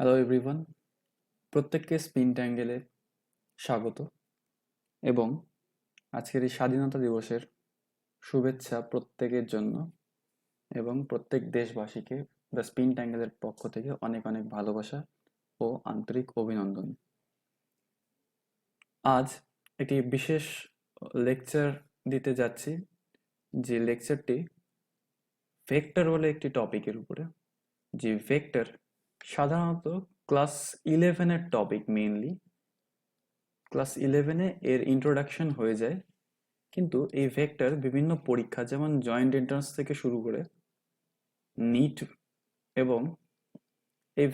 Hello everyone, প্রত্যেককে spin ট্যাঙ্গেলে স্বাগত এবং আজকের এই স্বাধীনতা দিবসের শুভেচ্ছা প্রত্যেকের জন্য এবং প্রত্যেক দেশবাসীকে দ্য স্পিন ট্যাঙ্গেলের পক্ষ থেকে অনেক অনেক ভালোবাসা ও আন্তরিক অভিনন্দন। আজ একটি বিশেষ লেকচার দিতে যাচ্ছি, যে লেকচারটি ভেক্টর বলে একটি টপিকের উপরে। যে ভেক্টর সাধারণত ক্লাস 11-এর টপিক, মেইনলি ক্লাস 11-এ এর ইন্ট্রোডাকশন হয়ে যায়, কিন্তু এই ভেক্টর বিভিন্ন পরীক্ষা যেমন জয়েন্ট এন্ট্রান্স থেকে শুরু করে নিট এবং এই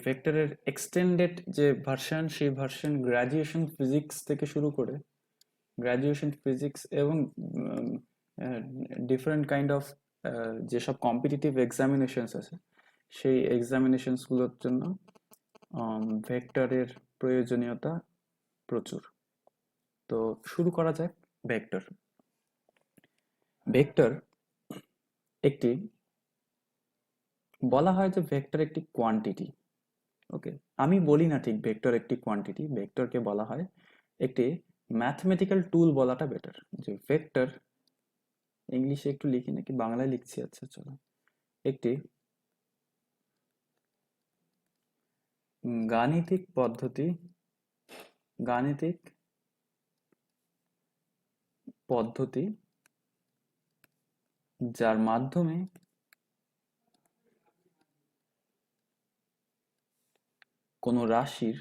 ভেক্টরের এক্সটেন্ডেড যে ভার্সন, সেই ভার্সন গ্র্যাজুয়েশন ফিজিক্স থেকে শুরু করে গ্র্যাজুয়েশন ফিজিক্স এবং ডিফারেন্ট কাইন্ড অফ যেসব কম্পিটিটিভ এক্সামিনেশনস আছে, সেই এক্সামিনেশনসগুলোর জন্য ভেক্টরের প্রয়োজনীয়তা প্রচুর। তো শুরু করা যাক। ভেক্টর ভেক্টর একটি, বলা হয় যে ভেক্টর একটি কোয়ান্টিটি। ওকে, আমি বলি না ঠিক ভেক্টর একটি কোয়ান্টিটি, ভেক্টরকে বলা হয় একটি ম্যাথমেটিক্যাল টুল বলাটা বেটার। যে ভেক্টর ইংলিশে একটু লিখি নাকি বাংলায় লিখছি, আচ্ছা চলো, একটি গাণিতিক পদ্ধতি যার মাধ্যমে কোনো রাশির,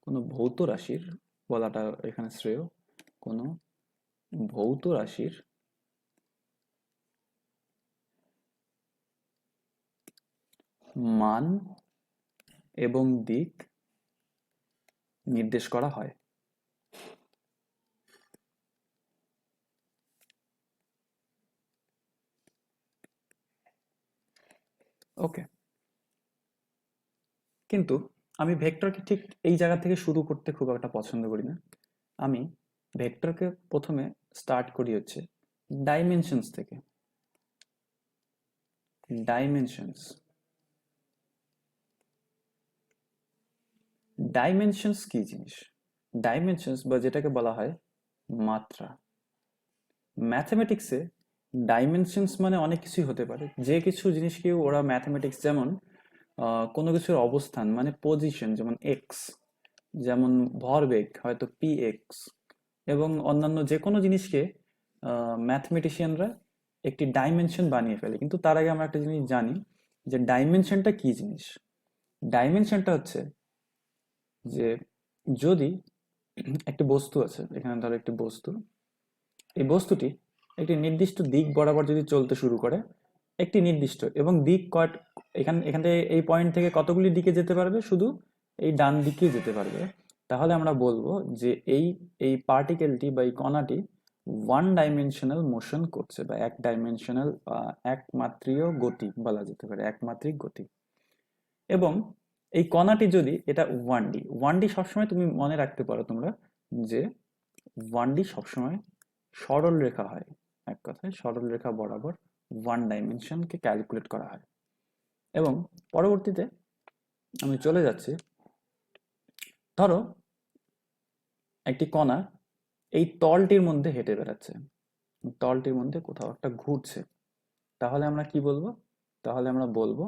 কোনো ভৌত রাশির বলাটা এখানে শ্রেয়, কোনো ভৌত রাশির মান এবং দিক নির্দেশ করা হয়। ওকে, কিন্তু আমি ভেক্টরকে ঠিক এই জায়গা থেকে শুরু করতে খুব একটা পছন্দ করি না। আমি ভেক্টরকে প্রথমে স্টার্ট করি হচ্ছে ডাইমেনশনস থেকে। ডাইমেনশনস কি জিনিস? ডাইমেনশনস বা যেটাকে বলা হয় মাত্রা। ম্যাথমেটিক্সে ডাইমেনশনস মানে অনেক কিছুই হতে পারে। যে কিছু জিনিসকে ওরা ম্যাথমেটিক্স, যেমন কোনো কিছুর অবস্থান মানে পজিশন, যেমন এক্স, যেমন ভরবেগ হয়তো পি এক্স, এবং অন্যান্য যে কোনো জিনিসকে ম্যাথমেটিশিয়ানরা একটি ডাইমেনশন বানিয়ে ফেলে। কিন্তু তার আগে আমরা একটা জিনিস জানি যে ডাইমেনশনটা কি জিনিস। ডাইমেনশনটা হচ্ছে যে যদি একটি বস্তু আছে, এখানে ধরো একটি বস্তু, এই বস্তুটি একটি নির্দিষ্ট দিক বরাবর যদি চলতে শুরু করে, একটি নির্দিষ্ট এবং দিক এখান এখান থেকে এই পয়েন্ট থেকে কতগুলি দিকে যেতে পারবে? শুধু এই ডান দিকে যেতে পারবে। তাহলে আমরা বলবো যে এই পার্টিকেলটি বা এই কণাটি ওয়ান ডাইমেনশনাল মোশন করছে, বা এক ডাইমেনশনাল, একমাত্রীয় গতি বলা যেতে পারে, একমাত্রিক গতি। এবং এই কণাটি যদি, এটা ওয়ান ডি সবসময় তুমি মনে রাখতে পারো তোমরা, যে ওয়ান ডি সবসময় সরল রেখা হয়। এক কথায় সরল রেখা বরাবর ওয়ান ডাইমেনশনকে ক্যালকুলেট করা হয়। এবং পরবর্তীতে আমি চলে যাচ্ছি, ধরো একটি কণা এই তলটির মধ্যে হেঁটে বেড়াচ্ছে, তলটির মধ্যে কোথাও একটা ঘুরছে। তাহলে আমরা কি বলবো? তাহলে আমরা বলবো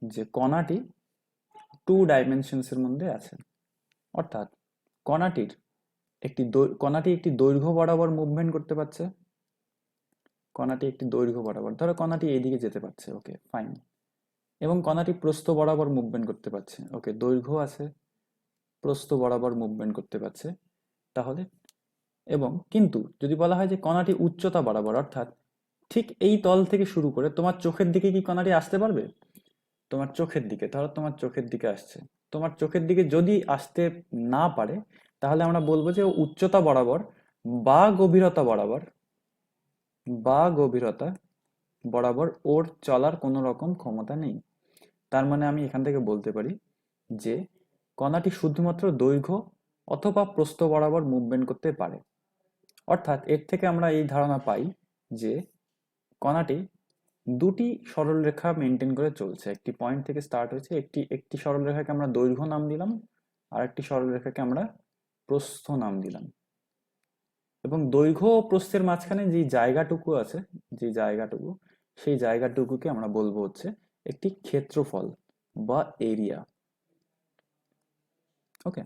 যে কণাটি টু ডাইমেনশনস এর মধ্যে আছে। অর্থাৎ কণাটি একটি দৈর্ঘ্য বরাবর মুভমেন্ট করতে পারছে। কণাটি একটি দৈর্ঘ্য বরাবর, ধরো কণাটি এইদিকে যেতে পারছে, ওকে ফাইন। এবং কণাটি প্রস্থ বরাবর মুভমেন্ট করতে পারছে, ওকে দৈর্ঘ্য আছে, প্রস্থ বরাবর মুভমেন্ট করতে পারছে। তাহলে, এবং কিন্তু যদি বলা হয় যে কণাটি উচ্চতা বরাবর, অর্থাৎ ঠিক এই তল থেকে শুরু করে তোমার চোখের দিকে কি কণাটি আসতে পারবে? তোমার চোখের দিকে, ধরো তোমার চোখের দিকে আসছে, তোমার চোখের দিকে যদি আসতে না পারে, তাহলে আমরা বলবো যে উচ্চতা বরাবর বা গভীরতা বরাবর ওর চলার কোনো রকম ক্ষমতা নেই। তার মানে আমি এখান থেকে বলতে পারি যে কণাটি শুধুমাত্র দৈর্ঘ্য অথবা প্রস্থ বরাবর মুভমেন্ট করতে পারে। অর্থাৎ এর থেকে আমরা এই ধারণা পাই যে কণাটি দুটি সরলরেখা মেনটেন করে চলছে, একটি পয়েন্ট থেকে স্টার্ট হয়েছে, একটি একটি সরলরেখাকে আমরা দৈর্ঘ্য নাম দিলাম, আর একটি সরলরেখাকে আমরা প্রস্থ নাম দিলাম। এবং দৈর্ঘ্য ও প্রস্থের মাঝখানে যে জায়গাটুকু আছে, যে জায়গাটুকু, সেই জায়গাটুকুকে আমরা বলবো হচ্ছে একটি ক্ষেত্রফল বা এরিয়া। ওকে,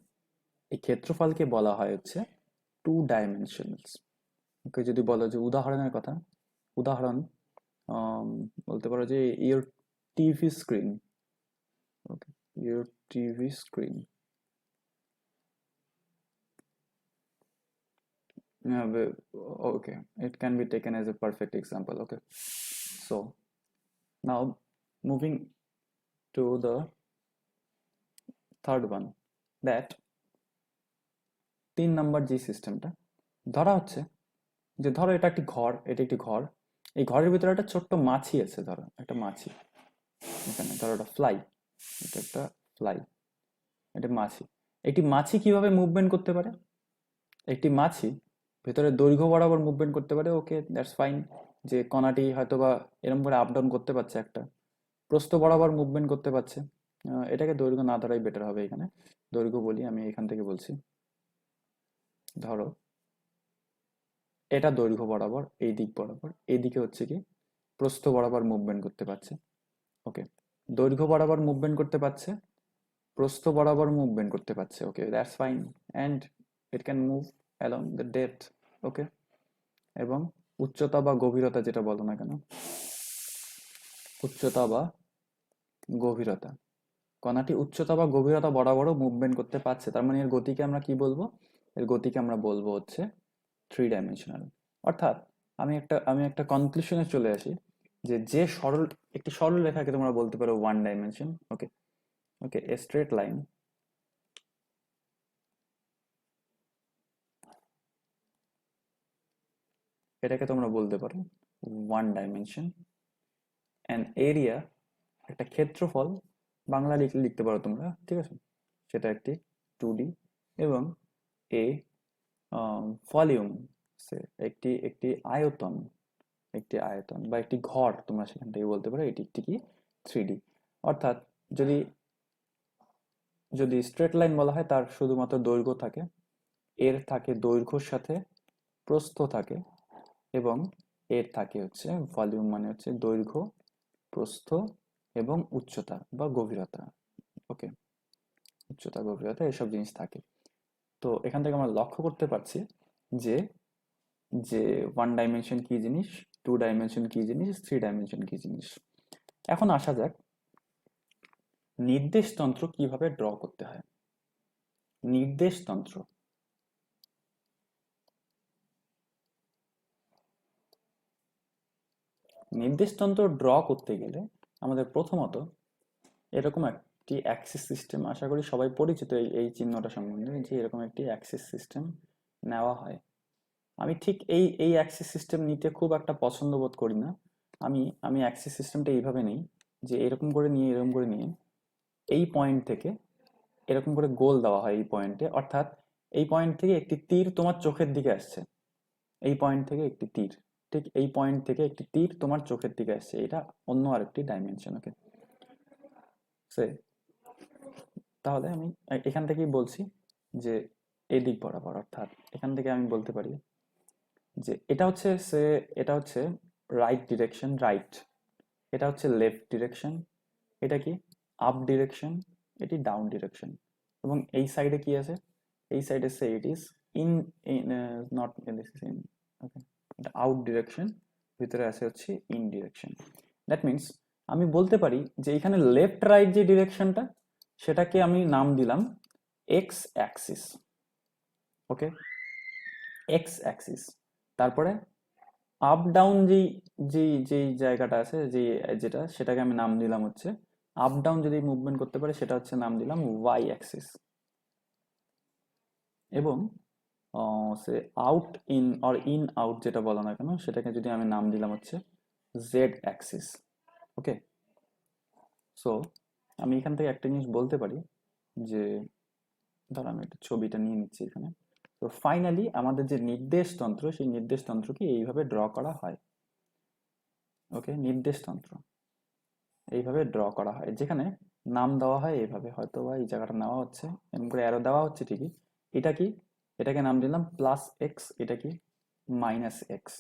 এই ক্ষেত্রফলকে বলা হয় হচ্ছে 2 ডাইমেনশনালস। ওকে, যদি বলো যে উদাহরণের কথা, উদাহরণ বলতে পারো যে your TV screen. Okay, your TV screen. Okay, it can be taken as a perfect example. Okay, so now moving to the third one, that 3 নম্বর যে সিস্টেমটা ধরা হচ্ছে যে ধরো এটা একটি ঘর, এটা একটি ঘর, এই ঘরের ভিতরে একটা ছোট্ট মাছি আছে, ধরো একটা মাছি এখানে, ধরো একটা ফ্লাই, এটা একটা ফ্লাই, এটা মাছি। একটি মাছি কিভাবে মুভমেন্ট করতে পারে? একটি মাছি ভেতরে দৈর্ঘ্য বরাবর মুভমেন্ট করতে পারে, ওকে দ্যাটস ফাইন, যে কণাটি হয়তো বা এরকম করে আপ ডাউন করতে পারছে, একটা প্রস্থ বরাবর মুভমেন্ট করতে পারছে। এটাকে দৈর্ঘ্য না ধরাই বেটার হবে, এখানে দৈর্ঘ্য বলি, আমি এখান থেকে বলছি। ধরো এটা দৈর্ঘ্য বরাবর, এই দিক বরাবর, এইদিকে হচ্ছে কি প্রস্থ বরাবর মুভমেন্ট করতে পারছে। ওকে, দৈর্ঘ্য বরাবর মুভমেন্ট করতে পারছে, প্রস্থ বরাবর মুভমেন্ট করতে পারছে, okay that's fine, and it can move along the depth. Okay, এবং উচ্চতা বা গভীরতা যেটা বলো না কেন, উচ্চতা বা গভীরতা, কণাটি উচ্চতা বা গভীরতা বরাবরও মুভমেন্ট করতে পারছে, তার মানে এর গতিকে আমরা কি বলবো? এর গতিকে আমরা বলবো হচ্ছে 3 ডাইমেনশনাল। অর্থাৎ আমি একটা কনক্লুশনে চলে আসি যে একটি সরল রেখাকে তোমরা বলতে পারো 1 ডাইমেনশন। ওকে, ওকে, এ স্ট্রেট লাইন, এটাকে তোমরা বলতে পারো 1 ডাইমেনশন। অ্যান্ড এরিয়া, একটা ক্ষেত্রফল, বাংলা লিখলে লিখতে পারো তোমরা, ঠিক আছে, সেটা একটি 2D। এবং এ ভলিউম, একটি একটি আয়তন, একটি আয়তন বা একটি ঘর, তোমরা সেখান থেকে বলতে পারো এটি একটি কি 3D। অর্থাৎ যদি যদি স্ট্রেট লাইন বলা হয়, তার শুধুমাত্র দৈর্ঘ্য থাকে, এর থাকে দৈর্ঘ্যর সাথে প্রস্থ থাকে, এবং এর থাকে হচ্ছে ভলিউম, মানে হচ্ছে দৈর্ঘ্য, প্রস্থ এবং উচ্চতা বা গভীরতা। ওকে, উচ্চতা গভীরতা এসব জিনিস থাকে। তো এখান থেকে আমরা লক্ষ্য করতে পারছি যে যে 1 ডাইমেনশন কি জিনিস, 2 ডাইমেনশন কি জিনিস, 3 ডাইমেনশন কি জিনিস। এখন আসা যাক নির্দেশতন্ত্র কিভাবে ড্র করতে হয়। নির্দেশতন্ত্র, নির্দেশতন্ত্র ড্র করতে গেলে আমাদের প্রথমত এরকম একটি অ্যাক্সিস সিস্টেম, আশা করি সবাই পরিচিত এই এই চিহ্নটা সম্বন্ধে, যে এরকম একটি অ্যাক্সিস সিস্টেম নেওয়া হয়। আমি ঠিক এই এই অ্যাক্সিস সিস্টেম নিতে খুব একটা পছন্দ বোধ করি না। আমি আমি অ্যাক্সিস সিস্টেমটা এইভাবে নিই যে এরকম করে নিয়ে, এরকম করে নিয়ে এই পয়েন্ট থেকে এরকম করে গোল দেওয়া হয় এই পয়েন্টে, অর্থাৎ এই পয়েন্ট থেকে একটি তীর তোমার চোখের দিকে আসছে, এই পয়েন্ট থেকে একটি তীর, ঠিক এই পয়েন্ট থেকে একটি তীর তোমার চোখের দিকে আসছে, এটা অন্য আরেকটি ডাইমেনশন। ওকে, সে তাহলে আমি এখান থেকেই বলছি যে এই দিক বরাবর, অর্থাৎ এখান থেকে আমি বলতে পারি যে এটা হচ্ছে রাইট ডিরেকশন, রাইট, এটা হচ্ছে লেফট ডিরেকশন, এটা কি আপ ডিরেকশন, এটি ডাউন ডিরেকশন, এবং এই সাইডে কি আছে, এই সাইডে say it is in, not this is in, okay, এটা আউট ডিরেকশন, ভিতরে আছে হচ্ছে ইন ডিরেকশন। দ্যাট মিনস আমি বলতে পারি যে এখানে লেফট রাইট যে ডিরেকশনটা, সেটাকে আমি নাম দিলাম এক্স অ্যাক্সিস। ওকে, এক্স অ্যাক্সিস। তারপরে আপ ডাউন যেই যেই যেই জায়গাটা আছে, যে যেটা, সেটাকে আমি নাম দিলাম হচ্ছে, আপ ডাউন যদি মুভমেন্ট করতে পারে সেটা হচ্ছে নাম দিলাম ওয়াই অ্যাক্সিস। এবং say out in or in out যেটা বলো না কেন, সেটাকে যদি আমি নাম দিলাম হচ্ছে জেড অ্যাক্সিস। ওকে, সো আমি এখান থেকে একটা জিনিস বলতে পারি যে, ধর আমি একটা ছবিটা নিয়ে নিচ্ছি এখানে। তো ফাইনালি আমাদের যে নির্দেশতন্ত্র, সেই নির্দেশতন্ত্রকে এইভাবে ড্র করা হয়। ওকে, নির্দেশতন্ত্র এইভাবে ড্র করা হয়, যেখানে নাম দেওয়া হয় এইভাবে, হয়তো বা এই জায়গাটা নেওয়া হচ্ছে, এরকম করে অ্যারো দেওয়া হচ্ছে ঠিকই। এটা কি? এটাকে নাম দিলাম প্লাস এক্স, এটা কি? Minus x.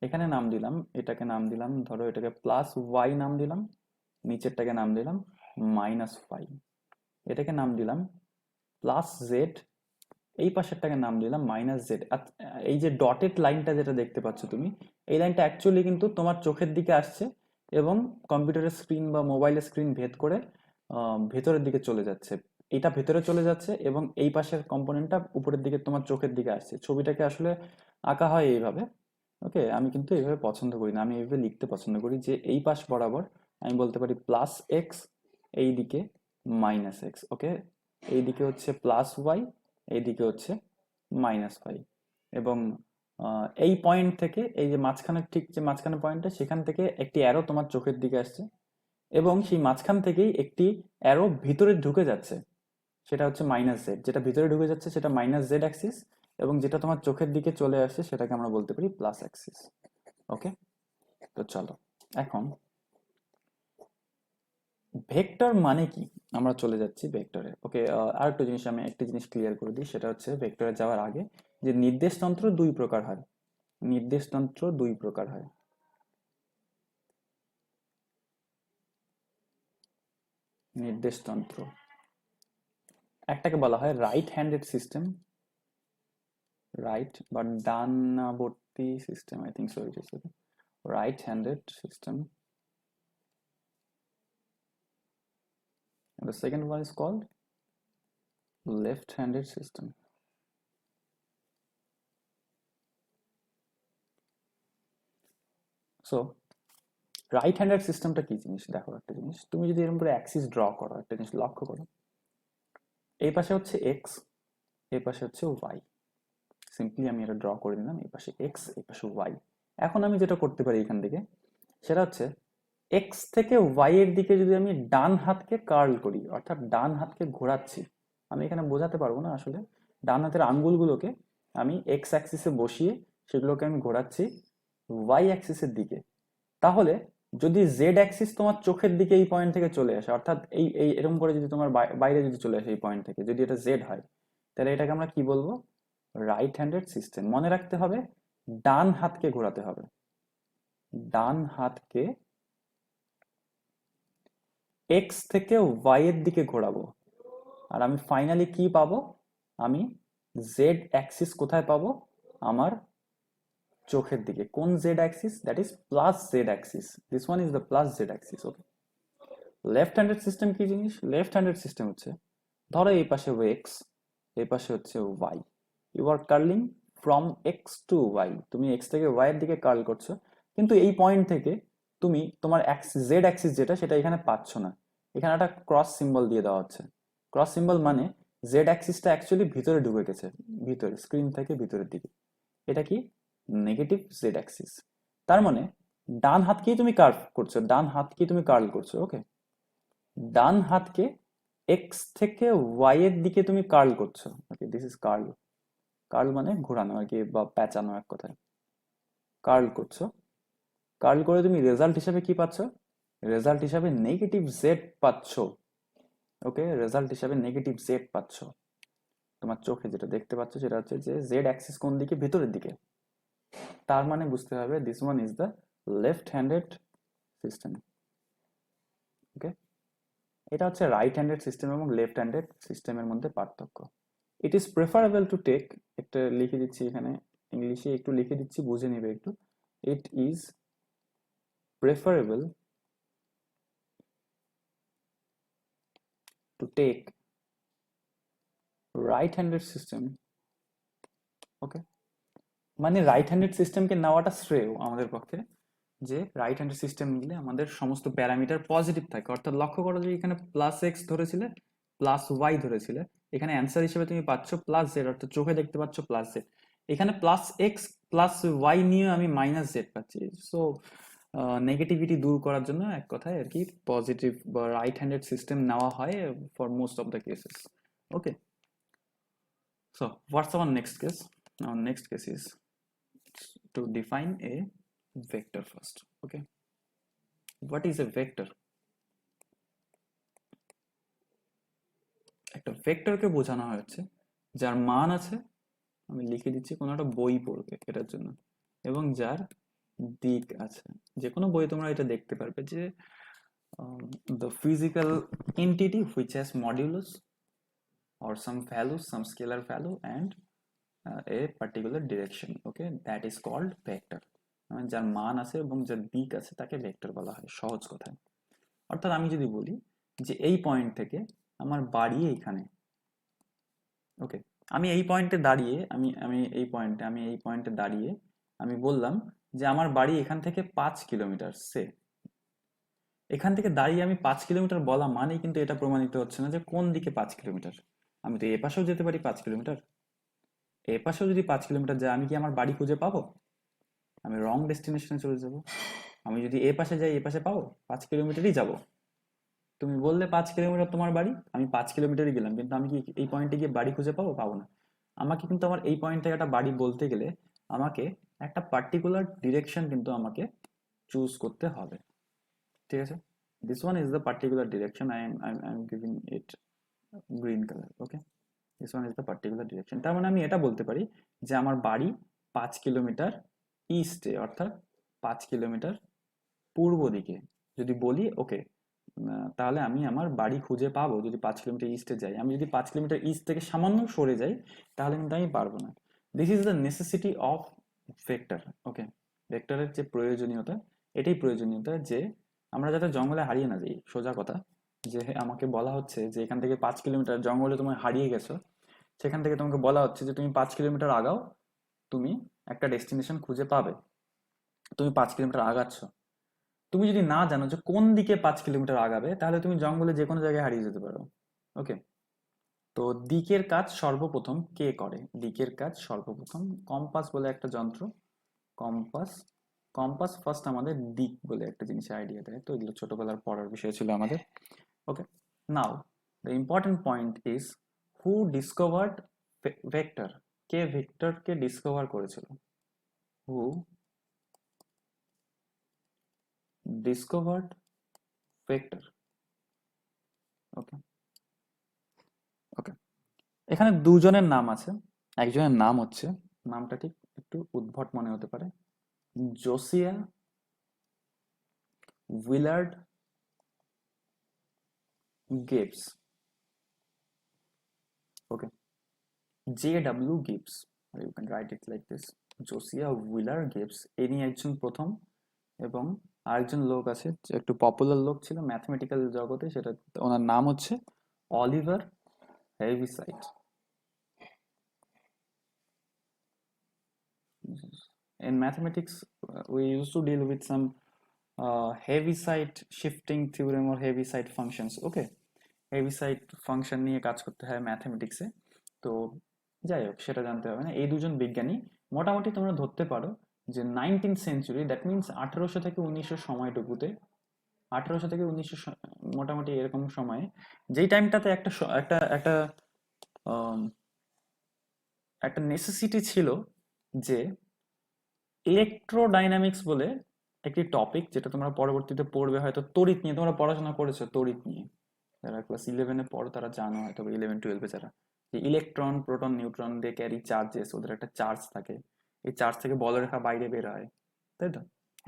এখানে নাম দিলাম, এটাকে নাম দিলাম, ধরো এটাকে প্লাস ওয়াই নাম দিলাম, নিচেরটাকে নাম দিলাম মাইনাস ওয়াই। এটাকে নাম দিলাম প্লাস জেড, এই পাশেরটাকে নাম দিলাম মাইনাস জেড। এই যে ডটেড লাইনটা যেটা দেখতে পাচ্ছ তুমি, এই লাইনটা অ্যাকচুয়ালি কিন্তু তোমার চোখের দিকে আসছে এবং কম্পিউটারের স্ক্রিন বা মোবাইলের স্ক্রিন ভেদ করে ভেতরের দিকে চলে যাচ্ছে। এটা ভেতরে চলে যাচ্ছে এবং এই পাশের কম্পোনেন্টটা উপরের দিকে তোমার চোখের দিকে আসছে। ছবিটাকে আসলে আঁকা হয় এইভাবে। ওকে, আমি কিন্তু এইভাবে পছন্দ করি না, আমি এইভাবে লিখতে পছন্দ করি যে এই পাশ বরাবর আমি বলতে পারি প্লাস এক্স, এই দিকে মাইনাস এক্স। ওকে, এই দিকে হচ্ছে প্লাস ওয়াই, এইদিকে হচ্ছে মাইনাস ফাইভ। এবং এই পয়েন্ট থেকে, এই যে মাঝখানে, ঠিক যে মাঝখানে পয়েন্টটা, সেখান থেকে একটি অ্যারো তোমার চোখের দিকে আসছে এবং সেই মাঝখান থেকেই একটি অ্যারো ভিতরে ঢুকে যাচ্ছে, সেটা হচ্ছে মাইনাস জেড। যেটা ভিতরে ঢুকে যাচ্ছে সেটা মাইনাস জেড অ্যাক্সিস, এবং যেটা তোমার চোখের দিকে চলে আসছে সেটাকে আমরা বলতে পারি প্লাস অ্যাক্সিস। ওকে, তো চলো এখন ভেক্টর মানে কি আমরা চলে যাচ্ছি ভেক্টরে। ওকে, আর একটা জিনিস, আমি একটা জিনিস ক্লিয়ার করে দিই, সেটা হচ্ছে ভেক্টরে যাওয়ার আগে যে নির্দেশতন্ত্র দুই প্রকার হয়। নির্দেশতন্ত্র দুই প্রকার হয়। নির্দেশতন্ত্র একটাকে বলা হয় রাইট হ্যান্ডেড সিস্টেম, রাইট বা ডানাবর্তী সিস্টেম, I think so it is right handed system, and the second one is called left handed system. So right handed সিস্টেমটা কি জিনিস দেখো, একটা জিনিস তুমি যদি এরকম করে অ্যাক্সিস ড্র করো, একটা জিনিস লক্ষ্য করো, এই পাশে হচ্ছে এক্স, এই পাশে হচ্ছে ওয়াই। সিম্পলি আমি এটা ড্র করে দিলাম, এই পাশে এক্স, এই পাশে ওয়াই। এখন আমি যেটা করতে পারি এখান থেকে, সেটা হচ্ছে এক্স থেকে ওয়াই এর দিকে যদি আমি ডান হাতকে কার্ল করি, অর্থাৎ ডান হাতকে ঘোরাচ্ছি, আমি এখানে বোঝাতে পারবো না আসলে, ডান হাতের আঙ্গুলগুলোকে আমি এক্স অ্যাক্সিসে বসিয়ে সেগুলোকে আমি ঘোরাচ্ছি ওয়াই অ্যাক্সিসের দিকে, তাহলে যদি জেড অ্যাক্সিস তোমার চোখের দিকে এই পয়েন্ট থেকে চলে আসে, অর্থাৎ এই এই এরকম করে যদি তোমার বাইরে যদি চলে আসে এই পয়েন্ট থেকে, যদি এটা জেড হয়, তাহলে এটাকে আমরা কি বলবো? Right handed system. মনে রাখতে হবে ডান হাতকে ঘোরাতে হবে, ডান হাতকে এক্স থেকে ওয়াই এর দিকে ঘোরাবো, আর আমি ফাইনালি কি পাবো? আমি জেড অ্যাক্সিস কোথায় পাবো? আমার চোখের দিকে। কোন Z Axis? That is plus Z Axis. This one is the plus Z Axis. Okay, left handed system কি জিনিস? লেফট হ্যান্ডেড সিস্টেম হচ্ছে, ধরো এই পাশে এক্স, এই পাশে হচ্ছে y, you are curling from x to y, তুমি এক্স থেকে ওয়াই এর দিকে কার্ল করছো, কিন্তু এই পয়েন্ট থেকে তুমি তোমার জেড অ্যাক্সিস যেটা, সেটা এখানে পাচ্ছ না, এখানে একটা ক্রস সিম্বল দিয়ে দেওয়া হচ্ছে। ক্রস সিম্বল মানে জেড অ্যাক্সিসটা অ্যাকচুয়ালি ভিতরে ঢুকে গেছে, ভিতরে স্ক্রিন থেকে ভিতরের দিকে, এটা কি? Negative Z Axis. তার মানে ডান হাতকেই তুমি কার্ভ করছো, ডান হাতকেই তুমি কার্ল করছো। ওকে, ডান হাতকে এক্স থেকে ওয়াই এর দিকে তুমি কার্ল করছো। ওকে, দিস ইজ কার্ল। কার্ল মানে ঘোরানো আর কি, বা প্যাঁচানো এক কথায়। কার্ল করছো, কার্ল করে তুমি রেজাল্ট হিসাবে কি পাচ্ছ? রেজাল্ট হিসাবে নেগেটিভ জেড পাচ্ছ। ওকে, রেজাল্ট হিসাবে নেগেটিভ জেড পাচ্ছ। তোমার চোখে যেটা দেখতে পাচ্ছ সেটা হচ্ছে যে জেড অ্যাক্সিস কোন দিকে? ভিতরের দিকে। তার মানে বুঝতে হবে this one is the left handed system. Okay, এটা হচ্ছে রাইট হ্যান্ডেড সিস্টেম এবং লেফট হ্যান্ডেড সিস্টেমের মধ্যে পার্থক্য। It is preferable to take, একটা লিখে দিচ্ছি এখানে, ইংলিশে একটু লিখে দিচ্ছি, বুঝে নিবে একটু। It is preferable to take right handed system. Okay, মানে রাইট হ্যান্ডেড সিস্টেমকে নেওয়াটা শ্রেয় আমাদের পক্ষে, যে রাইট হ্যান্ডেড সিস্টেম নিলে আমাদের সমস্ত প্যারামিটার পজিটিভ থাকে। অর্থাৎ লক্ষ্য করো যে এখানে প্লাস এক্স ধরেছিলে, প্লাস ওয়াই ধরেছিলে, এখানে অ্যান্সার হিসেবে তুমি পাচ্ছ প্লাস জেড, অর্থাৎ চোখে দেখতে পাচ্ছ প্লাস জেড। এখানে প্লাস এক্স প্লাস ওয়াই নিয়ে আমি মাইনাস জেড পাচ্ছি। সো নেগেটিভিটি দূর করার জন্য এক কথায় আর কি পজিটিভ বা রাইট হ্যান্ডেড সিস্টেম নেওয়া হয় for most of the cases. Okay, so what's hour next case? Our next case is to define a vector first. Okay, what is a vector? একটা ভেক্টরকে বোঝানো হচ্ছে যার মান আছে, আমি লিখে দিচ্ছি, কোনো একটা বই পড়বে এটার জন্য, এবং যার দিক আছে। যে কোনো বই তোমরা এটা দেখতে পারবে যে the physical entity which has modulus or some value, some scalar value, and a particular direction. Okay, that is called vector. যার মান আছে এবং যার দিক আছে তাকে ভেক্টর বলা হয় সহজ কথায়। অর্থাৎ আমি যদি বলি যে এই পয়েন্ট থেকে আমার বাড়ি এইখানে, ওকে, আমি এই পয়েন্টে দাঁড়িয়ে, এই পয়েন্টে দাঁড়িয়ে আমি বললাম যে আমার বাড়ি এখান থেকে 5 কিলোমিটার। এখান থেকে দাঁড়িয়ে আমি 5 কিলোমিটার বলা মানেই কিন্তু এটা প্রমাণিত হচ্ছে না যে কোন দিকে 5 কিলোমিটার। আমি তো এ পাশেও যেতে পারি 5 কিলোমিটার, এ পাশেও যদি 5 কিলোমিটার যায়, আমি কি আমার বাড়ি খুঁজে পাবো? আমি রং ডেস্টিনেশনে চলে যাব। আমি যদি এ পাশে যাই, এ পাশে পাবো? 5 কিলোমিটারই যাব। তুমি বললে 5 কিলোমিটার তোমার বাড়ি, আমি 5 কিলোমিটারই গেলাম, কিন্তু আমি কি এই পয়েন্টে গিয়ে বাড়ি খুঁজে পাবো? পাবো না। আমাকে কিন্তু আমার এই পয়েন্ট থেকে একটা বাড়ি বলতে গেলে আমাকে একটা পার্টিকুলার ডিরেকশন কিন্তু আমাকে চুজ করতে হবে। ঠিক আছে, this one is the particular direction. I'm giving it green color. Okay, this one is the particular direction. তার মানে আমি এটা বলতে পারি যে আমার বাড়ি 5 কিলোমিটার ইস্টে, অর্থাৎ 5 কিলোমিটার পূর্ব দিকে। যদি বলি ওকে, তাহলে আমি আমার বাড়ি খুঁজে পাবো যদি 5 কিলোমিটার ইস্টে যাই। আমি যদি 5 কিলোমিটার ইস্ট থেকে সামান্য সরে যাই তাহলে কিন্তু আমি পারবো না। This is the necessity of vector. Okay, ভেক্টরের যে প্রয়োজনীয়তা, এটাই প্রয়োজনীয়তা যে আমরা যাতে জঙ্গলে হারিয়ে না যাই। সোজা কথা, যে আমাকে বলা হচ্ছে যে এখান থেকে 5 কিলোমিটার জঙ্গলে তুমি হারিয়ে গেছো, সেখান থেকে তোমাকে বলা হচ্ছে যে তুমি 5 কিলোমিটার আগাও, তুমি একটা ডেস্টিনেশন খুঁজে পাবে। তুমি 5 কিলোমিটার আগাচ্ছ, তুমি যদি না জানো যে কোন দিকে 5 কিলোমিটার আগাবে, তাহলে তুমি জঙ্গলে যে কোনো জায়গায় হারিয়ে যেতে পারো। ওকে, তো দিকের কাজ সর্বপ্রথম কে করে? দিকের কাজ সর্বপ্রথম কম্পাস বলে একটা যন্ত্র, কম্পাস। কম্পাস ফার্স্ট আমাদের দিক বলে একটা জিনিসের আইডিয়া দেয়। তো এগুলো ছোটবেলার পড়ার বিষয় ছিল আমাদের। Okay, now the important point is who discovered vector. কে ভেক্টরকে ডিসকভার করেছিল? হু ডিসকভার্ড ভেক্টর। ওকে, ওকে, এখানে দুজনের নাম আছে। একজনের নাম হচ্ছে, নামটা ঠিক একটু উদ্ভট মনে হতে পারে, Josiah Willard Gibbs. Okay, JW Gibbs, or you can write it like this, Josiah wheeler Gibbs. ইনি একজন প্রথম, এবং আরেকজন লোক আছে যে একটু পপুলার লোক ছিল ম্যাথমেটিক্যাল জগতে, সেটা ওনার নাম হচ্ছে Oliver Heaviside. In mathematics, we used to deal with some Heaviside shifting theorem or Heaviside functions. Okay, Heaviside function নিয়ে কাজ করতে হয় ম্যাথমেটিক্সে। তো যাই হোক, সেটা জানতে হবে না। এই দুজন বিজ্ঞানী মোটামুটি তোমরা ধরতে পারো যে 19th সেঞ্চুরি, দ্যাট মিনস 1800 থেকে 1900 সময়টুকুতে, 1800 থেকে 1900 মোটামুটি এরকম সময়ে, যেই টাইমটাতে একটা একটা একটা একটা নেসেসিটি ছিল যে ইলেকট্রোডাইনামিক্স বলে একটি টপিক, যেটা তোমরা পরবর্তীতে পড়বে হয়তো তড়িৎ নিয়ে। তোমরা পড়াশোনা করেছো তড়িৎ নিয়ে, যারা ক্লাস 11-এ পড়ো তারা জানো হয়তো, 11-12-এ যারা, যে ইলেকট্রন, প্রোটন, নিউট্রন দে ক্যারি চার্জেস, ওদের একটা চার্জ থাকে, এই চার্জ থেকে বলরেখা বাইরে বের হয়, তাই তো?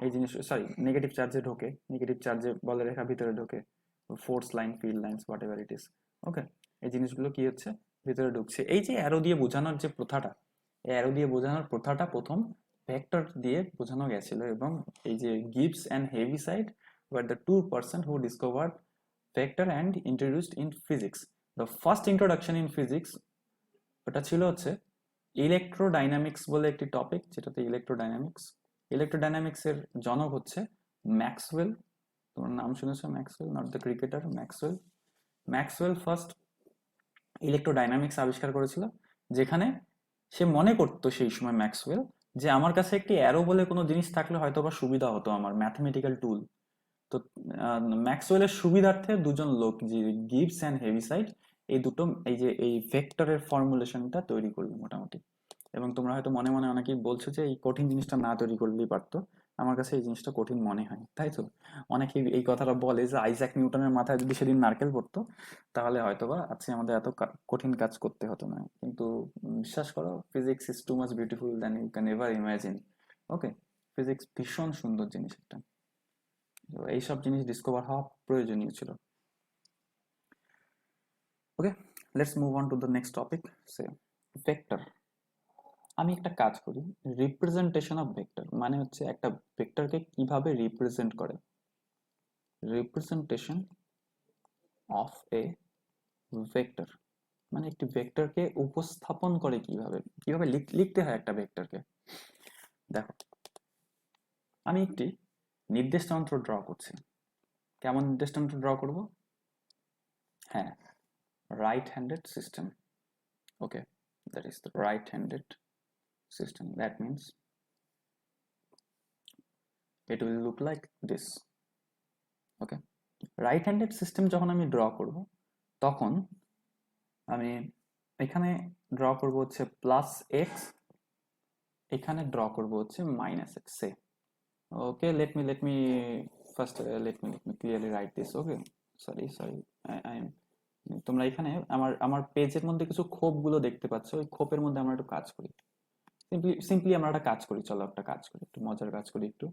এই জিনিস, সরি, নেগেটিভ চার্জে ঢোকে, নেগেটিভ চার্জে বলরেখা ভিতরে ঢোকে, force line, field lines, whatever it is. Okay, এই জিনিসগুলো কি হচ্ছে, ভিতরে ঢুকছে। এই যে অ্যারো দিয়ে বোঝানোর যে প্রথাটা, এই অ্যারো দিয়ে বোঝানোর প্রথাটা প্রথম ভেক্টর দিয়ে বোঝানো গেছিল, এবং এই যে Gibbs and Heaviside were the two person who discovered vector and introduced in physics. The first introduction in physics ওটা ছিল হচ্ছে ইলেকট্রোডাইনামিক্স বলে একটি টপিক, যেটাতে ইলেকট্রোডাইনামিক্স এর জনক হচ্ছে ম্যাক্সওয়েল। তোমার নাম শুনেছো Maxwell, not the cricketer, Maxwell first electrodynamics আবিষ্কার করেছিল, যেখানে সে মনে করতো সেই সময় ম্যাক্সওয়েল যে আমার কাছে একটি অ্যারো বলে কোনো জিনিস থাকলে হয়তো বা সুবিধা হতো আমার ম্যাথমেটিক্যাল টুল। তো ম্যাক্সওয়েলের সুবিধার্থে দুজন লোক, যে গিবস অ্যান্ড হেভিসাইড, এই দুটো এই যে এই ভেক্টরের ফর্মুলেশনটা তৈরি করলো মোটামুটি। এবং তোমরা হয়তো মনে মনে অনেকেই বলছো যে এই কঠিন জিনিসটা না তৈরি করলেই পারতো। আমার কাছে এই জিনিসটা কঠিন মনে হয়, তাই তো? অনেকেই এই কথাটা বলে যে আইজ্যাক নিউটনের মাথায় যদি সেদিন নারকেল পড়তো তাহলে হয়তোবা আজকে আমাদের এত কঠিন কাজ করতে হতো না। কিন্তু বিশ্বাস করো, physics is too much beautiful than you can ever imagine. Okay, physics ভীষণ সুন্দর জিনিস একটা। তো এইসব জিনিস ডিসকভার হওয়া প্রয়োজনীয় ছিল। Okay, let's move on to the next topic. Say vector. আমি একটা কাজ করি, রিপ্রেজেন্টেশন অফ ভেক্টর মানে হচ্ছে একটা ভেক্টরকে কিভাবে রিপ্রেজেন্ট করে। রিপ্রেজেন্টেশন অফ এ ভেক্টর মানে একটি ভেক্টরকে উপস্থাপন করে কিভাবে, কিভাবে লিখতে হয় একটা ভেক্টরকে। দেখো, আমি একটি নির্দেশান্তর ড্র করছি। কেমন নির্দেশান্তর ড্র করব? হ্যাঁ, right handed system. Okay, that is the right handed system. That means it will look like this. Okay, right handed system যখন আমি ড্র করব তখন আমি এখানে ড্র করব হচ্ছে প্লাস এক্স, এখানে ড্র করব হচ্ছে minus x. Say okay, let me first let me clearly write this. Okay, sorry I am, তোমরা এখানে আমার পেজের মধ্যে কিছু খোপগুলো দেখতে পাচ্ছ, ওই খোপের মধ্যে আমরা একটু কাজ করি। সিম্পলি আমরা একটা কাজ করি, চলো একটা কাজ করি, একটু মজার কাজ করি একটু।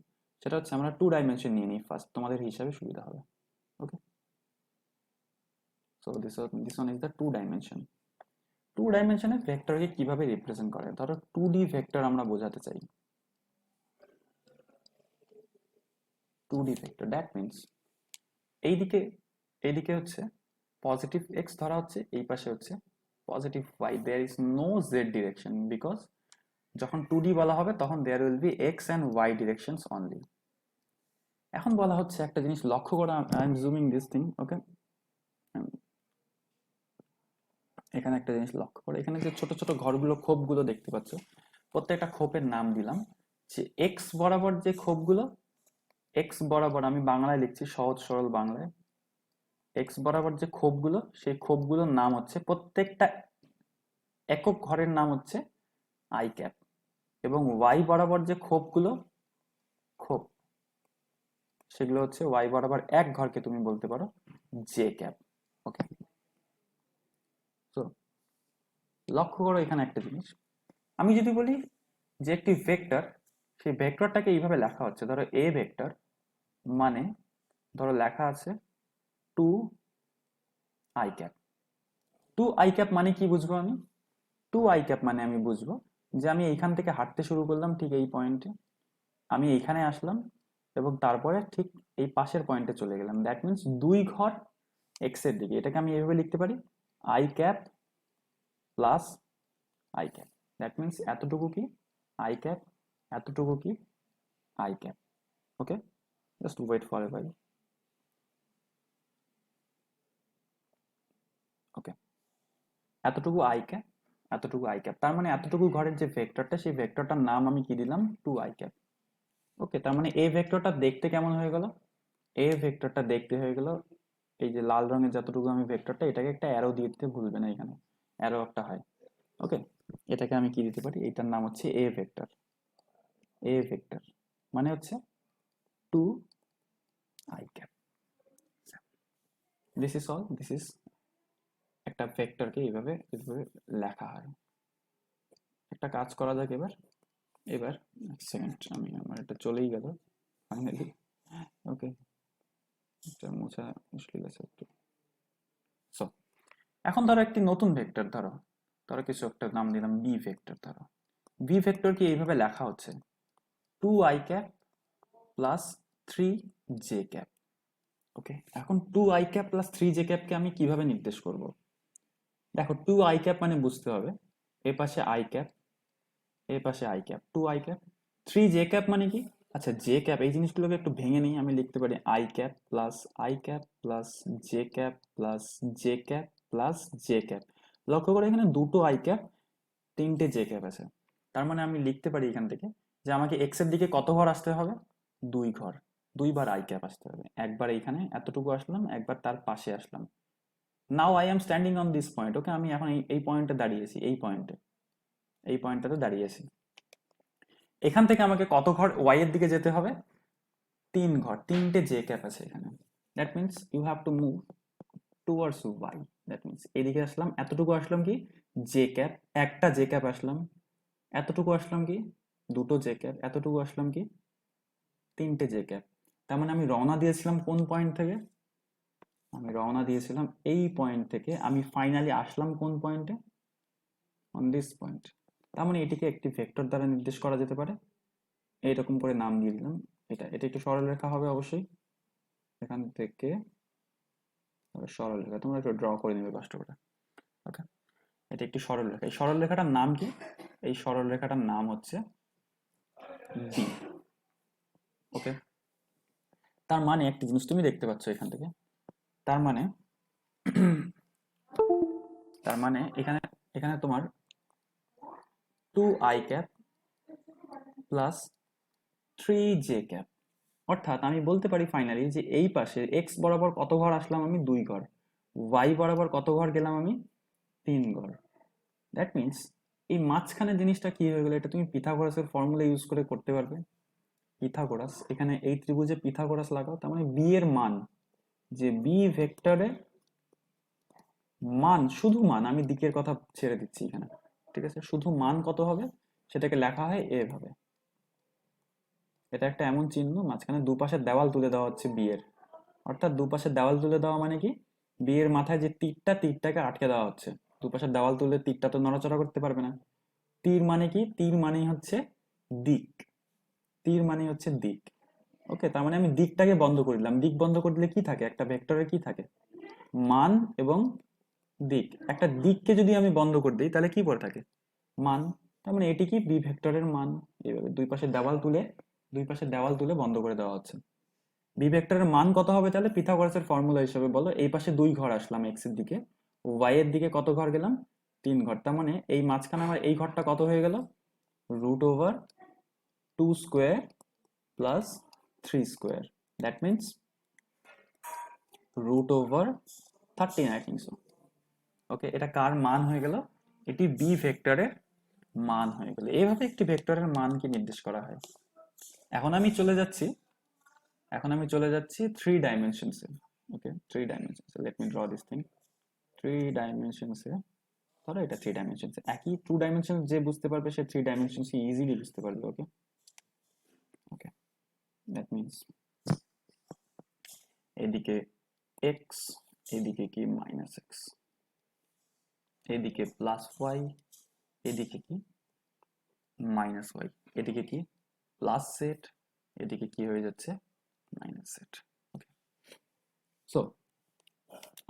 সেটা হচ্ছে আমরা 2 ডাইমেনশন নিয়ে নিই ফার্স্ট, তোমাদের হিসাবে সুবিধা হবে। Okay, so this one is the 2 dimension. 2 ডাইমেনশনে ভেক্টরকে কিভাবে রিপ্রেজেন্ট করে, ধরো 2D ভেক্টর আমরা বোঝাতে চাই। 2D ভেক্টর দ্যাট মিন্স এইদিকে এইদিকে হচ্ছে পজিটিভ এক্স ধরা হচ্ছে, এই পাশে হচ্ছে positive Y. There is no Z direction because যখন 2D বলা হবে তখন there will be X and Y directions only. এখন বলা হচ্ছে একটা জিনিস লক্ষ্য করা, I am zooming this thing. Okay, এখানে একটা জিনিস লক্ষ্য করো, এখানে যে ছোট ছোট ঘরগুলো খোপগুলো দেখতে পাচ্ছ, প্রত্যেকটা খোপের নাম দিলাম। যে এক্স বরাবর যে খোপগুলো, এক্স বরাবর আমি বাংলায় লিখছি সহজ সরল বাংলায়, এক্স বরাবর যে খোপগুলো সেই খোপগুলোর নাম হচ্ছে, প্রত্যেকটা একক ঘরের নাম হচ্ছে আই ক্যাপ। এবং ওয়াই বরাবর যে খোপগুলো, খোপ, সেগুলো হচ্ছে ওয়াই বরাবর এক ঘরকে তুমি বলতে পারো জে ক্যাপ। ওকে, তো লক্ষ্য করো এখানে একটা জিনিস, আমি যদি বলি যে একটি ভেক্টর, সেই ভেক্টরটাকে এইভাবে লেখা হচ্ছে, ধরো এ ভেক্টর মানে ধরো লেখা আছে 2 আই ক্যাপ। 2 আই ক্যাপ মানে কি বুঝবো আমি? 2 আই ক্যাপ মানে আমি বুঝবো যে আমি এইখান থেকে হাঁটতে শুরু করলাম, ঠিক এই পয়েন্টে আমি এইখানে আসলাম এবং তারপরে ঠিক এই পাশের পয়েন্টে চলে গেলাম। দ্যাট মিনস 2 ঘর এক্স এর দিকে। এটাকে আমি এভাবে লিখতে পারি i cap plus i cap. That means এতটুকু কি আই ক্যাপ, এতটুকু কি i cap. Okay, just wait for a while. Okay, এতটুকু আই ক্যাপ, এতটুকু আই ক্যাপ, তার মানে এতটুকু ঘরের যে ভেক্টরটা, সেই ভেক্টরটার নাম আমি কি দিলাম? 2 আই ক্যাপ। ওকে, তার মানে এই ভেক্টরটা দেখতে কেমন হয়ে গেল? এই ভেক্টরটা দেখতে হয়ে গেল এই যে লাল রঙের যতটুকু আমি ভেক্টরটা, এটাকে একটা অ্যারো দিয়ে দিতে ভুলবে না, এখানে অ্যারো একটা হয়। ওকে, এটাকে আমি কি দিতে পারি? এটার নাম হচ্ছে এ ভেক্টর। এ ভেক্টর মানে হচ্ছে 2 I cap. This is all, this is একটা ভেক্টরকে এইভাবে এইভাবে লেখা হয়। একটা কাজ করা যাক এবার। এবার এক সেকেন্ড, আমি আমার এটা চলেই গেল ফাইনালি। ওকে, এটা মোছা মুশকিল আছে একটু। সো এখন ধরো একটি নতুন ভেক্টর, ধরো ধরো কিছু একটা নাম দিলাম বি ভেক্টর। ধরো বি ভেক্টরকে এইভাবে লেখা হচ্ছে 2 I cap plus 3 J cap. Okay, এখন 2 আই ক্যাপ প্লাস 3 জে ক্যাপকে আমি কিভাবে নির্দেশ করব? দেখো 2 আই ক্যাপ মানে বুঝতে হবে এ পাশে আই ক্যাপ, এ পাশে I cap, 2 I cap. 3 J cap মানে কি? আচ্ছা, জে ক্যাপ, এই জিনিসগুলোকে একটু ভেঙে নিই। আমি লিখতে পারি i cap plus i cap plus J cap plus J cap plus J cap. লক্ষ্য করে এখানে দুটো আই ক্যাপ, তিনটে জে ক্যাপ আছে। তার মানে আমি লিখতে পারি এখান থেকে যে আমাকে এক্স এর দিকে কত ঘর আসতে হবে? 2 ঘর, 2বার আই ক্যাপ আসতে হবে। একবার এইখানে এতটুকু আসলাম, একবার তার পাশে আসলাম। Now I am standing on this point. Okay, আমি এখন এই পয়েন্টে দাঁড়িয়েছি, এই পয়েন্টে। এই পয়েন্টটাতে দাঁড়িয়েছি। এখান থেকে আমাকে কত ঘর ওয়াই এর দিকে যেতে হবে? 3 ঘর, 3টে জে ক্যাপ আছে এখানে। That means you have to move towards y. That means এদিকে আসলাম, এতটুকু আসলাম কি জে ক্যাপ, একটা জে ক্যাপ আসলাম, এতটুকু আসলাম কি দুটো জে ক্যাপ, এতটুকু আসলাম কি 3টে জে ক্যাপ। তার মানে আমি রওনা দিয়েছিলাম কোন পয়েন্ট থেকে? আমি রওনা দিয়েছিলাম এই পয়েন্ট থেকে, আমি ফাইনালি আসলাম কোন পয়েন্টে? On this point. তার মানে এটিকে একটি ভেক্টর দ্বারা নির্দেশ করা যেতে পারে। এইরকম করে নাম দিয়ে দিলাম। এটা একটু সরলরেখা হবে অবশ্যই। এখান থেকে সরলরেখা তোমরা একটু ড্র করে নেবে কষ্ট করে। ওকে, এটা একটি সরলরেখা। এই সরলরেখাটার নাম কি? এই সরলরেখাটার নাম হচ্ছে ডি। ওকে, তার মানে একটি জিনিস তুমি দেখতে পাচ্ছ এখান থেকে, তার মানে এখানে এখানে তোমার 2i cap plus 3j cap. অর্থাৎ আমি বলতে পারি ফাইনালি যে এই পাশে এক্স বরাবর কত ঘর আসলাম আমি? 2 ঘর। ওয়াই বরাবর কত ঘর গেলাম আমি? 3 ঘর। দ্যাট মিনস এই মাঝখানে জিনিসটা কি হয়ে গেল, এটা তুমি পিথাগোরাসের ফর্মুলা ইউজ করে করতে পারবে। পিথাগোরাস, এখানে এই ত্রিভুজে পিথাগোরাস লাগাও। তার মানে বি এর মান, যে বি ভেক্টরে মান, শুধু মান, আমি দিকের কথা ছেড়ে দিচ্ছি এখানে, ঠিক আছে? শুধু মান কত হবে সেটাকে লেখা হয় এভাবে। এটা একটা এমন চিহ্ন, মাঝখানে দুপাশের দেওয়াল তুলে দেওয়া হচ্ছে বি এর। অর্থাৎ দুপাশের দেওয়াল তুলে দেওয়া মানে কি, বি এর মাথায় যে তীরটাকে আটকে দেওয়া হচ্ছে। দুপাশের দেওয়াল তুলে তীরটা তো নড়াচড়া করতে পারবে না। তীর মানে কি? তীর মানেই হচ্ছে দিক। তীর মানে হচ্ছে দিক। ওকে, তার মানে আমি দিকটাকে বন্ধ করে দিলাম। দিক বন্ধ করে দিলে কি থাকে? একটা ভেক্টরে কি থাকে? মান এবং দিক। একটা দিককে যদি আমি বন্ধ করে দিই তাহলে কি পড়ে থাকে? মান। তার মানে এটি কি? বি ভেক্টরের মান। এইভাবে দুই পাশে দেওয়াল তুলে বন্ধ করে দেওয়া হচ্ছে। বি ভেক্টরের মান কত হবে তাহলে পিথাগোরাসের ফর্মুলা হিসেবে? বলো, এই পাশে 2 ঘর আসলাম এক্স এর দিকে, ওয়াই এর দিকে কত ঘর গেলাম? 3 ঘর। তার মানে এই মাঝখানে আমার এই ঘরটা কত হয়ে গেল? √2 square plus 3 square. That means √13 I think so. Okay, এটা কার মান হয়ে গেল? এটি বি ভেক্টরের মান হয়ে গেল। এইভাবে একটি ভেক্টরের মানকে নির্দেশ করা হয়। এখন আমি চলে যাচ্ছি 3 ডাইমেনশনসে। ওকে, 3 ডাইমেনশনসে let me draw this thing. 3 ডাইমেনশনসে ধরো এটা 3 ডাইমেনশনসে, একই 2 ডাইমেনশন যে বুঝতে পারবে সে 3 ডাইমেনশনসে ইজিলি বুঝতে পারবে। ওকে ওকে, দ্যাট মিনস এদিকে এক্স, এদিকে কি মাইনাস এক্স, এদিকে প্লাস ওয়াই, এদিকে কি মাইনাস ওয়াই, এদিকে কি প্লাস সেট, এদিকে কি হয়ে যাচ্ছে মাইনাস সেট। ওকে, সো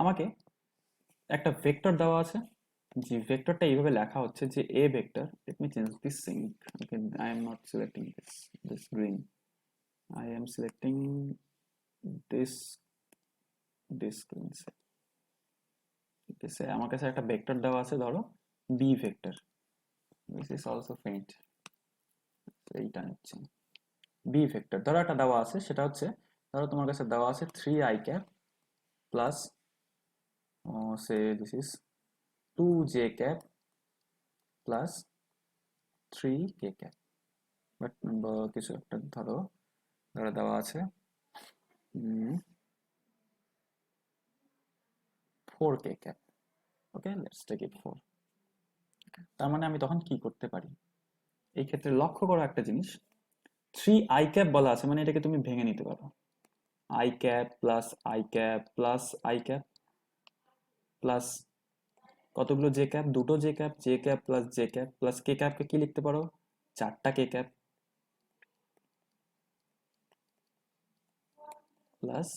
আমাকে একটা ভেক্টর দেওয়া আছে, যে ভেক্টরটা এইভাবে লেখা হচ্ছে যে a vector, let me change this sync. Okay, I am not selecting this green, I am selecting this green. আমার কাছে একটা ভেক্টর দেওয়া আছে, ধরো b vector, this is also faint, এইটা নিচ্ছে বি ভেক্টর। ধরো একটা দেওয়া আছে, সেটা হচ্ছে ধরো তোমার কাছে দেওয়া আছে 3i cap plus say this is 2j cap plus 3k cap, but কিছু একটা ধরো দেওয়া আছে 4k cap. Okay, let's take it 4। তার মানে আমি তখন কি করতে পারি? এই ক্ষেত্রে লক্ষ্য করো একটা জিনিস, 3i ক্যাপ বলা আছে মানে এটাকে তুমি ভেঙে নিতে পারো। i cap plus i cap plus i cap plus কতগুলো জে ক্যাপ? দুটো J cap, J cap plus J cap plus K ক্যাপকে কি লিখতে পারো? 4টা K cap plus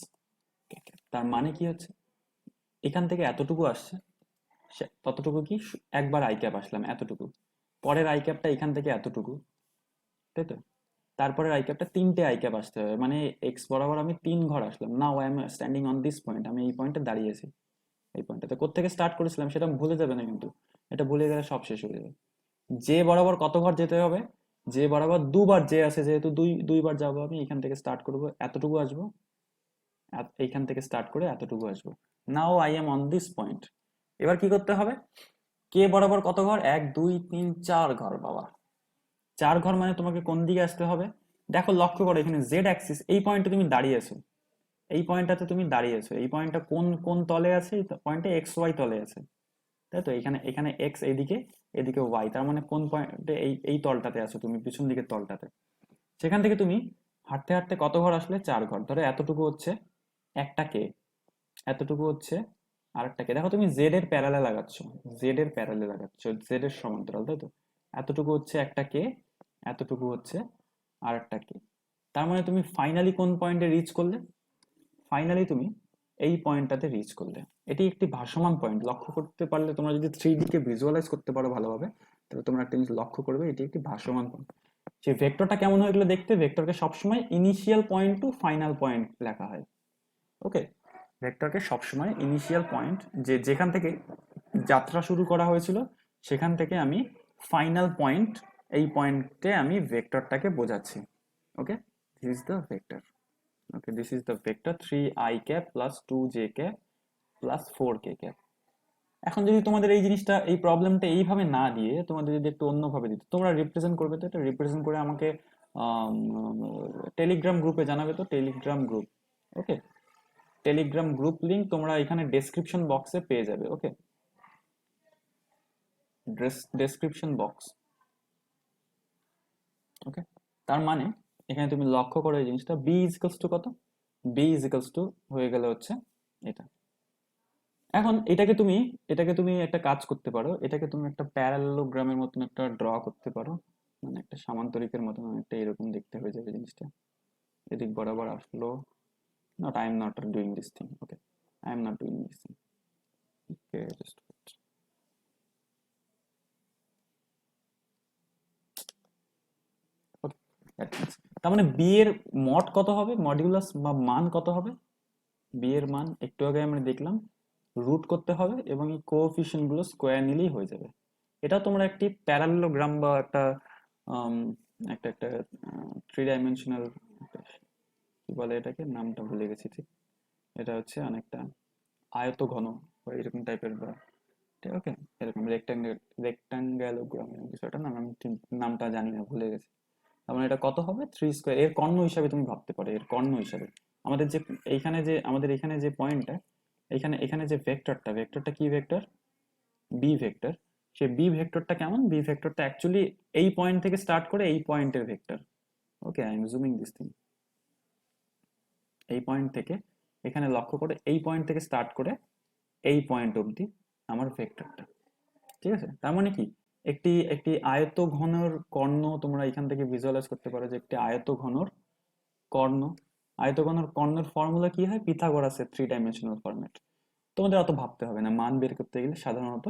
K cap. তার মানে কি হচ্ছে, এখান থেকে এতটুকু আসছে, ততটুকু কি একবার আই ক্যাপ আসলাম এতটুকু, পরের আই ক্যাপটা এখান থেকে এতটুকু, তাই তো? তারপরে আই ক্যাপটা 3টে আই ক্যাপ আসতে হবে, মানে এক্স বরাবর আমি 3 ঘর আসলাম। Now I am standing on this point, আমি এই পয়েন্টে দাঁড়িয়েছি। এই পয়েন্টটাতে কোত্থেকে স্টার্ট করেছিলাম সেটা ভুলে যাবে না কিন্তু, এটা ভুলে গেলে সব শেষ হয়ে যাবে। যে বরাবর কত ঘর যেতে হবে? যে বরাবর দুবার যে আছে, যেহেতু দুইবার যাবো আমি, এখান থেকে স্টার্ট করবো, এতটুকু আসবো, এইখান থেকে স্টার্ট করে এতটুকু আসবো। নাও I M on this point. এবার কি করতে হবে? কে বরাবর কত ঘর? 1 2 3 4 ঘর বাবা। 4 ঘর মানে তোমাকে কোন দিকে আসতে হবে? দেখো, লক্ষ্য করো, এখানে জেড অ্যাক্সিস, এই পয়েন্টে তুমি দাঁড়িয়েছো, এই পয়েন্টটাতে তুমি দাঁড়িয়েছো, এই পয়েন্টটা কোন কোন তলে আছে? এই পয়েন্টে এক্স ওয়াই তলে আছে, তাই তো? এখানে এখানে এক্স এইদিকে, এদিকে ওয়াই, তার মানে কোন পয়েন্টে? এই এই তলটাতে আছো তুমি, পিছন দিকের তলটাতে। সেখান থেকে তুমি হাঁটতে হাঁটতে কত ঘর আসলে? 4 ঘর। ধরো এতটুকু হচ্ছে একটা কে, এতটুকু হচ্ছে আরেকটা কে। দেখো তুমি জেড এর প্যারালে লাগাচ্ছ, জেড এর প্যারালে লাগাচ্ছ, জেড এর সমান্তরাল, তাই তো? এতটুকু হচ্ছে একটা কে, এতটুকু হচ্ছে আরেকটা কে। তার মানে তুমি ফাইনালি কোন পয়েন্টে রিচ করলে? ফাইনালি তুমি এই পয়েন্টটাতে রিচ করলে। এটি একটি ভাসমান পয়েন্ট, লক্ষ্য করতে পারলে তোমরা যদি 3D কে ভিজুয়ালাইজ করতে পারো ভালোভাবে, তাহলে তোমরা একটা জিনিস লক্ষ্য করবে, এটি একটি ভাসমান পয়েন্ট। সেই ভেক্টরটা কেমন হয়ে গেলো দেখতে? ভেক্টরকে সবসময় initial point to final point লেখা হয়। ওকে, ভেক্টরকে সবসময় ইনিশিয়াল পয়েন্ট, যে যেখান থেকে যাত্রা শুরু করা হয়েছিল, সেখান থেকে আমি ফাইনাল পয়েন্ট, এই পয়েন্টে আমি ভেক্টরটাকে বোঝাচ্ছি। Okay, this is the vector. Okay, this is the vector 3i cap plus 2j cap plus 4k cap. এখন যদি তোমাদের এই জিনিসটা, এই প্রবলেমটা এইভাবে না দিয়ে তোমাদের যদি একটু অন্যভাবে দিত, তোমরা রিপ্রেজেন্ট করবে তো, এটা রিপ্রেজেন্ট করে আমাকে টেলিগ্রাম গ্রুপে জানাবে তো, টেলিগ্রাম গ্রুপ। ওকে, টেলিগ্রাম গ্রুপ লিংক তোমরা এখানে ডেসক্রিপশন বক্সে পেয়ে যাবে। ওকে, ডেসক্রিপশন বক্স। ওকে, তার মানে এখানে তুমি লক্ষ্য করো এই জিনিসটা, বি ইজিক্যালস টু কত? বি ইজিক্যালস টু হয়ে গেল হচ্ছে এটা। এখন এটাকে তুমি একটা কাজ করতে পারো, এটাকে তুমি একটা প্যারালেলোগ্রামের মতন একটা ড্র করতে পারো, মানে একটা সামান্তরিকের মতন একটা এরকম দেখতে হয়ে যাবে জিনিসটা। এদিক বরাবর আসলো, not, I am not doing this thing. Okay, I am not doing this thing. Okay, just তার মানে বি এর মড কত হবে? মডিউলাস বা মান কত হবে? বি এর মান একটু আগে আমরা দেখলাম, রুট করতে হবে এবং এই কোএফিসিয়েন্ট গুলো স্কোয়ার নিলেই হয়ে যাবে। এটা তোমরা একটি প্যারালেলোগ্রাম বা একটা আম, একটা একটা 3 ডাইমেনশনাল, কি বলে এটাকে, নামটা ভুলে গেছি ঠিক। এটা হচ্ছে অনেকটা আয়তঘন বা এরকম টাইপের, বা ওকে, এরকম রেক্টাঙ্গেলোগ্রাম বিষয়টা নাম, আমি ঠিক নামটা জানি না, ভুলে গেছি। তার মানে এটা কত হবে? 3 স্কোয়ার। এর কর্ণ হিসাবে তুমি ভাবতে পারো, এর কর্ণ হিসাবে আমাদের যে এইখানে যে আমাদের এখানে যে পয়েন্টটা, এখানে এখানে যে ভেক্টরটা, ভেক্টরটা কি ভেক্টর? B vector. সে বি ভেক্টরটা কেমন? বি ভেক্টরটা অ্যাকচুয়ালি এই পয়েন্ট থেকে স্টার্ট করে এই পয়েন্টের ভেক্টর। Okay, I am zooming this thing. এই পয়েন্ট থেকে এখানে লক্ষ্য করে, এই পয়েন্ট থেকে স্টার্ট করে এই পয়েন্ট অবধি আমার ভেক্টরটা। ঠিক আছে, তার মানে কি, একটি একটি আয়ত ঘনর কর্ণ তোমরা এখান থেকে ভিজুয়ালাইজ করতে পারো, যে একটি আয়ত ঘনর কর্ণ, আয়ত ঘনর কর্ণের ফর্মুলা কি হয়? পিথাগোরাসের 3 ডাইমেনশনাল ফরম্যাট। তোমাদের অত ভাবতে হবে না, মান বের করতে গেলে সাধারণত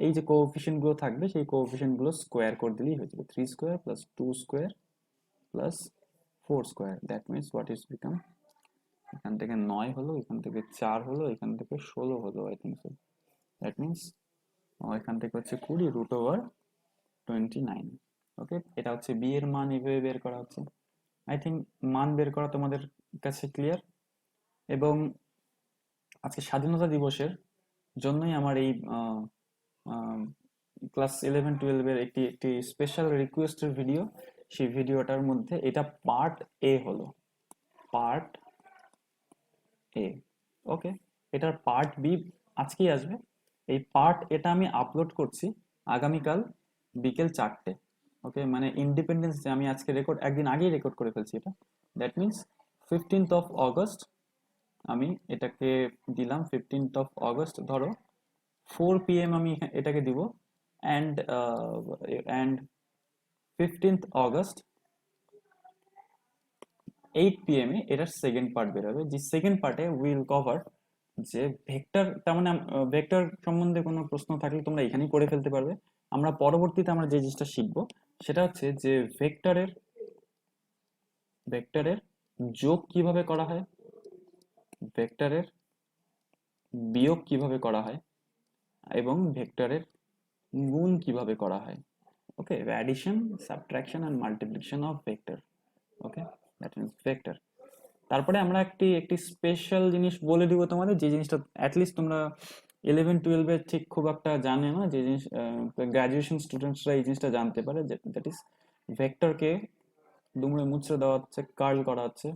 এই যে কোএফিসিয়েন্ট গুলো থাকবে, সেই কোএফিসিয়েন্ট গুলো স্কোয়ার করে দিলেই হয়ে যাবে। 3 square plus 2 square plus 4 square, that means what is become, এখান থেকে 9 হলো, এখান থেকে 4 হলো, এখান থেকে 16 হলো, I think so. That means এখান থেকে হচ্ছে 20√29। ওকে, এটা হচ্ছে বি এর মান, এভাবে বের করা হচ্ছে। আই থিঙ্ক মান বের করা তোমাদের কাছে ক্লিয়ার। এবং আজকে স্বাধীনতা দিবসের জন্যই আমার এই ক্লাস 11-12-এর একটি একটি স্পেশাল রিকোয়েস্টের ভিডিও। সেই ভিডিওটার মধ্যে এটা পার্ট এ হলো, পার্ট এ। ওকে, এটার পার্ট বি আজকেই আসবে। এই পার্ট এটা আমি আপলোড করছি আগামীকাল বিকেল 4টে। ওকে, মানে ইন্ডিপেন্ডেন্স ডে আমি আজকে রেকর্ড, একদিন আগেই রেকর্ড করে ফেলছি এটা। That means 15th of August আমি এটাকে দিলাম। 15th of August ধরো 4 PM আমি এটাকে দিব। And and 15th August 8 PM এ এটার সেকেন্ড পার্ট বেরোবে, যে সেকেন্ড পার্টে উইল কভার যে ভেক্টর। তার মানে ভেক্টর সম্বন্ধে কোনো প্রশ্ন থাকলে তোমরা এখানেই করে ফেলতে পারবে। আমরা পরবর্তীতে আমরা যে জিনিসটা শিখবো সেটা হচ্ছে যে ভেক্টরের ভেক্টরের যোগ কিভাবে করা হয়, ভেক্টরের বিয়োগ কিভাবে করা হয়, এবং ভেক্টরের গুণ কিভাবে করা হয়। Okay, addition, subtraction and multiplication of vector. Okay, that means vector. তারপরে আমরা একটি একটি স্পেশাল জিনিস বলে দিব তোমাদের, যে জিনিসটা অ্যাটলিস্ট তোমরা 11-12 ঠিক খুব একটা জানে না যে জিনিস, গ্রাজুয়েশন স্টুডেন্টসরা এই জিনিসটা জানতে পারে, দ্যাট ইজ ভেক্টরকে দুমড়ে মুচড়ে দেওয়া হচ্ছে, কার্ল করা হচ্ছে,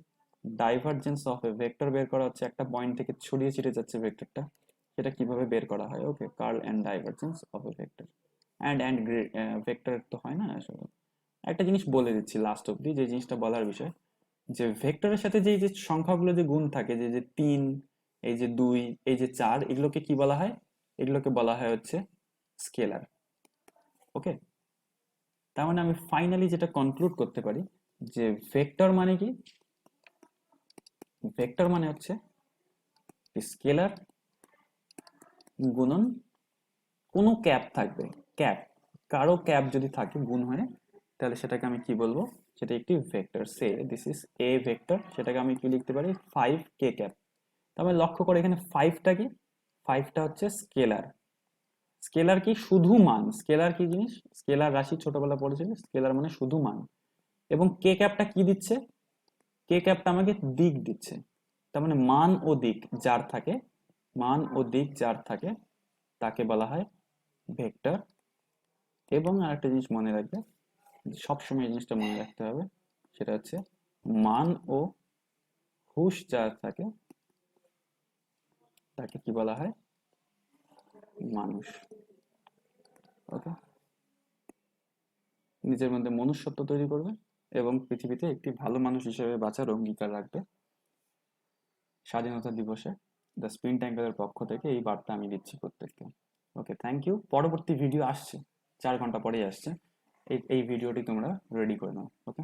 ডাইভারজেন্স অফ এ ভেক্টর বের করা হচ্ছে, একটা পয়েন্ট থেকে ছড়িয়ে ছিটে যাচ্ছে ভেক্টরটা, সেটা কিভাবে বের করা হয়। Okay, curl and divergence of a vector. And vector তো হয় না আসলে। একটা জিনিস বলে দিচ্ছি লাস্ট অব্দি, যে জিনিসটা বলার বিষয়, যে ভেক্টরের সাথে যে সংখ্যাগুলো যে গুণ থাকে, যে যে 3, এই যে 2, এই যে 4, এগুলোকে কি বলা হয়? এগুলোকে বলা হয় হচ্ছে স্কেলার। ওকে, তার মানে আমি ফাইনালি যেটা কনক্লুড করতে পারি যে ভেক্টর মানে কি? ভেক্টর মানে হচ্ছে স্কেলার গুণন কোনো ক্যাপ থাকবে, ক্যাপ, কারো ক্যাপ যদি থাকে গুণ হয়ে, তাহলে সেটাকে আমি কি বলবো? সেটা একটি vector. Say this is a vector, সেটাকে আমি কি লিখতে পারি? 5k cap. তাহলে লক্ষ্য করে এখানে 5টা কি? 5টা হচ্ছে স্কেলার। স্কেলার কি? শুধু মান। স্কেলার কি জিনিস? স্কেলার রাশি ছোটবেলা পড়েছিল, স্কেলার মানে শুধু মান। এবং কে ক্যাপটা কি দিচ্ছে? কে ক্যাপটা আমাকে দিক দিচ্ছে। তার মানে মান ও দিক যার থাকে, মান ও দিক যার থাকে, তাকে বলা হয় ভেক্টর। এবং আরেকটা জিনিস মনে রাখবে, সবসময় এই জিনিসটা মনে রাখতে হবে, সেটা হচ্ছে মান ও হুঁশ যার থাকে, তাকে কি বলা হয়? মানুষ। ওকে, নিজের মধ্যে মনুষ্যত্ব তৈরি করবে এবং পৃথিবীতে একটি ভালো মানুষ হিসেবে বাঁচার অঙ্গীকার রাখবে। স্বাধীনতা দিবসে দ্য স্পিন ট্যাঙ্কের পক্ষ থেকে এই বার্তা আমি দিচ্ছি প্রত্যেককে। ওকে, থ্যাংক ইউ। পরবর্তী ভিডিও আসছে, 4 ঘন্টা পরেই আসছে। এই ভিডিওটি তোমরা রেডি করে নাও। ওকে।